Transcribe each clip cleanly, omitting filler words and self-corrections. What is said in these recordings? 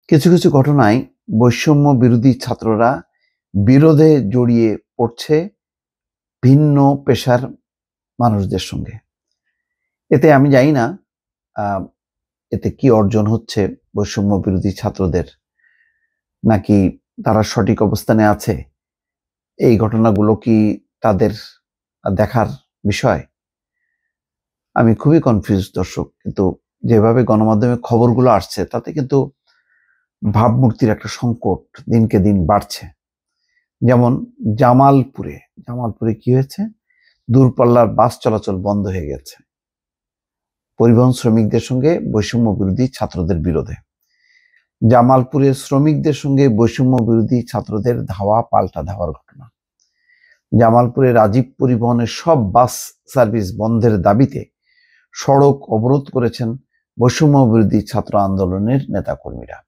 কিছু কিছু ঘটনায় বৈষম্য বিরোধী ছাত্ররা বিরোধে জড়িয়ে পড়ছে ভিন্ন পেশার মানুষদের সঙ্গে। এতে আমি জানি না এতে কি অর্জন হচ্ছে বৈষম্য বিরোধী ছাত্রদের, নাকি তারা সঠিক অবস্থানে আছে। এই ঘটনাগুলো কি তাদের দেখার বিষয়? আমি খুবই কনফিউজ দর্শক। কিন্তু যেভাবে গণমাধ্যমে খবরগুলো আসছে তাতে কিন্তু ভাবমূর্তির একটা সংকট দিনকে দিন বাড়ছে। যেমন জামালপুরে কি হয়েছে? দূরপাল্লার বাস চলাচল বন্ধ হয়ে গেছে পরিবহন শ্রমিকদের সঙ্গে বৈষম্য বিরোধী ছাত্রদের বিরোধে। জামালপুরের শ্রমিকদের সঙ্গে বৈষম্য বিরোধী ছাত্রদের ধাওয়া পাল্টা ধাওয়ার ঘটনা। জামালপুরে রাজীব পরিবহনের সব বাস সার্ভিস বন্ধের দাবিতে সড়ক অবরোধ করেছেন বৈষম্য বিরোধী ছাত্র আন্দোলনের নেতাকর্মীরা।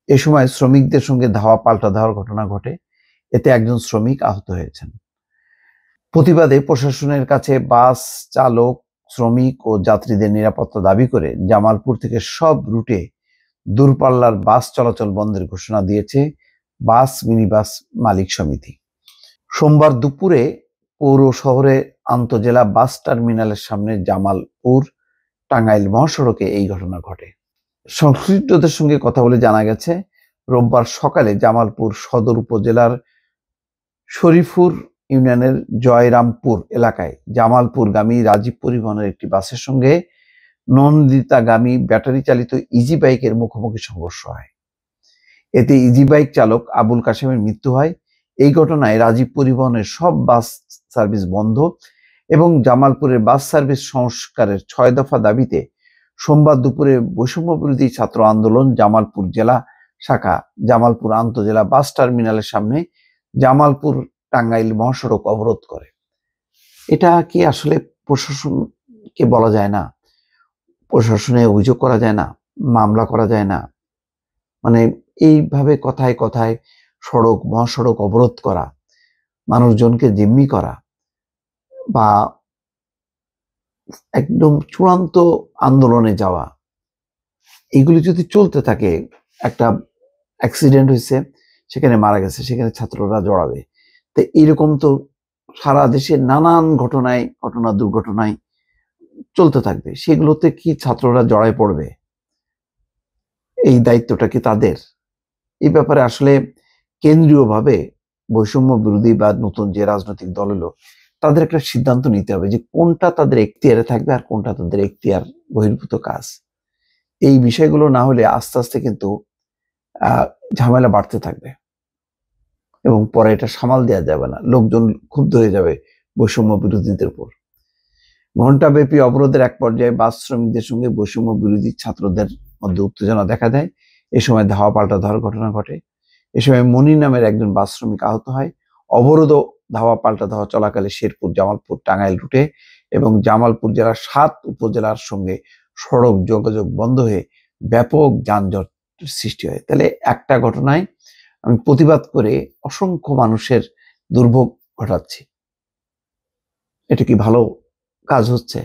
এ সময় শ্রমিকদের সঙ্গে ধাওয়া পাল্টা ধাওয়ার ঘটনা ঘটে। এতে একজন শ্রমিক আহত হয়েছেন। প্রতিবাদে প্রশাসনের কাছে বাস চালক, শ্রমিক ও যাত্রীদের নিরাপত্তা দাবি করে জামালপুর থেকে সব রুটে দূরপাল্লার বাস চলাচল বন্ধের ঘোষণা দিয়েছে বাস মিনিবাস মালিক সমিতি। সোমবার দুপুরে পৌর শহরে আন্তজেলা বাস টার্মিনালের সামনে জামালপুর টাঙ্গাইল মহাসড়কে এই ঘটনা ঘটে। সংশ্লিষ্টদের সঙ্গে কথা বলে জানা গেছে, রোববার সকালে জামালপুর সদর উপজেলার শরীফুর ইউনিয়নের জয়রামপুর এলাকায় জামালপুরগামী রাজীব পরিবহনের একটি বাসের সঙ্গে নন্দিতাগামী ব্যাটারি চালিত ইজি বাইকের মুখোমুখি সংঘর্ষ হয়। এতে ইজি বাইক চালক আবুল কাশেমের মৃত্যু হয়। এই ঘটনায় রাজীব পরিবহনের সব বাস সার্ভিস বন্ধ এবং জামালপুরের বাস সার্ভিস সংস্কারের 6 দফা দাবিতে সোমবার দুপুরে বৈষম্য বিরোধী ছাত্র আন্দোলন জামালপুর জেলা শাখা জামালপুর আন্তজেলা বাস টার্মিনালের সামনে জামালপুর টাঙ্গাইল মহাসড়ক অবরোধ করে। এটা কি আসলে প্রশাসনকে বলা যায় না? প্রশাসনে অভিযোগ করা যায় না? মামলা করা যায় না? মানে এইভাবে কথায় কথায় মহাসড়ক অবরোধ করা, মানুষজনকে জিম্মি করা বা একদম চূড়ান্ত আন্দোলনে যাওয়া, এইগুলি যদি চলতে থাকে, একটা অ্যাক্সিডেন্ট হয়েছে, সেখানে মারা গেছে, সেখানে ছাত্ররা জড়াবে, তো এইরকম তো সারা দেশে নানান দুর্ঘটনায় চলতে থাকবে। সেগুলোতে কি ছাত্ররা জড়ায় পড়বে? এই দায়িত্বটা কি তাদের? এই ব্যাপারে আসলে কেন্দ্রীয়ভাবে বৈষম্য বিরোধী বা নতুন যে রাজনৈতিক দল হলো, তাদের একটা সিদ্ধান্ত নিতে হবে যে কোনটা তাদের এখতিয়ারে থাকবে আর কোনটা তাদের এখতিয়ার বহির্ভূত কাজ। এই বিষয়গুলো না হলে আস্তে আস্তে কিন্তু ঝামেলা বাড়তে থাকবে এবং পরে এটা সামাল দেওয়া যাবে না। লোকজন ক্ষুব্ধ হয়ে যাবে বৈষম্য বিরোধীদের উপর। ঘণ্টাব্যাপী অবরোধের এক পর্যায়ে বাস শ্রমিকদের সঙ্গে বৈষম্য বিরোধী ছাত্রদের মধ্যে উত্তেজনা দেখা দেয়। এ সময় ধাওয়া পাল্টা ধাওয়ার ঘটনা ঘটে। এ সময় মনির নামের একজন বাস শ্রমিক আহত হয়। অবরোধ ধাওয়া পাল্টা ধাওয়া চলাকালে শেরপুর জামালপুর টাঙ্গাইল রুটে এবং জামালপুর জেলার 7 উপজেলার সঙ্গে সড়ক যোগাযোগ বন্ধ হয়ে ব্যাপক যানজট সৃষ্টি হয়। তাহলে একটা ঘটনায় আমি প্রতিবাদ করে অসংখ্য মানুষের দুর্ভোগ ঘটাচ্ছি, এটা কি ভালো কাজ হচ্ছে?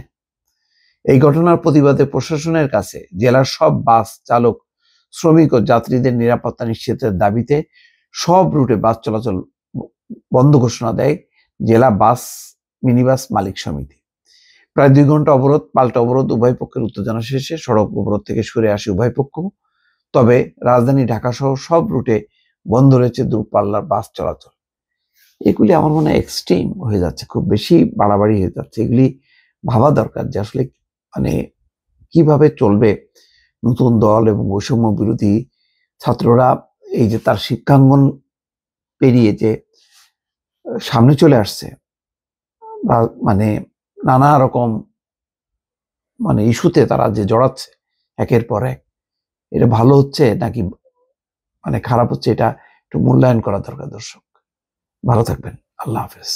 এই ঘটনার প্রতিবাদে প্রশাসনের কাছে জেলার সব বাস চালক, শ্রমিক ও যাত্রীদের নিরাপত্তা নিশ্চিতের দাবিতে সব রুটে বাস চলাচল বন্ধ ঘোষণা দেয় জেলা বাস মিনিবাস মালিক সমিতি। প্রায় 2 ঘন্টা অবরোধ পাল্টা অবরোধ, উভয় পক্ষের উত্তেজনা শেষে সড়ক অবরোধ থেকে সরে আসে উভয় পক্ষ। তবে রাজধানী ঢাকা সহ সব রুটে বন্ধ রয়েছে দূরপাল্লার বাস চলাচল। এগুলি আমার মনে হয় এক্সট্রিম হয়ে যাচ্ছে, খুব বেশি বাড়াবাড়ি হয়ে যাচ্ছে। এগুলি ভাবা দরকার যে আসলে কিভাবে চলবে নতুন দল এবং বৈষম্য বিরোধী ছাত্ররা। এই যে তার শিক্ষাঙ্গন পেরিয়ে যে সামনে চলে আসছে, নানা রকম ইস্যুতে তারা যে জড়াচ্ছে একের পর এক, এটা ভালো হচ্ছে নাকি খারাপ হচ্ছে, এটা একটু মূল্যায়ন করা দরকার। দর্শক ভালো থাকবেন, আল্লাহ হাফেজ।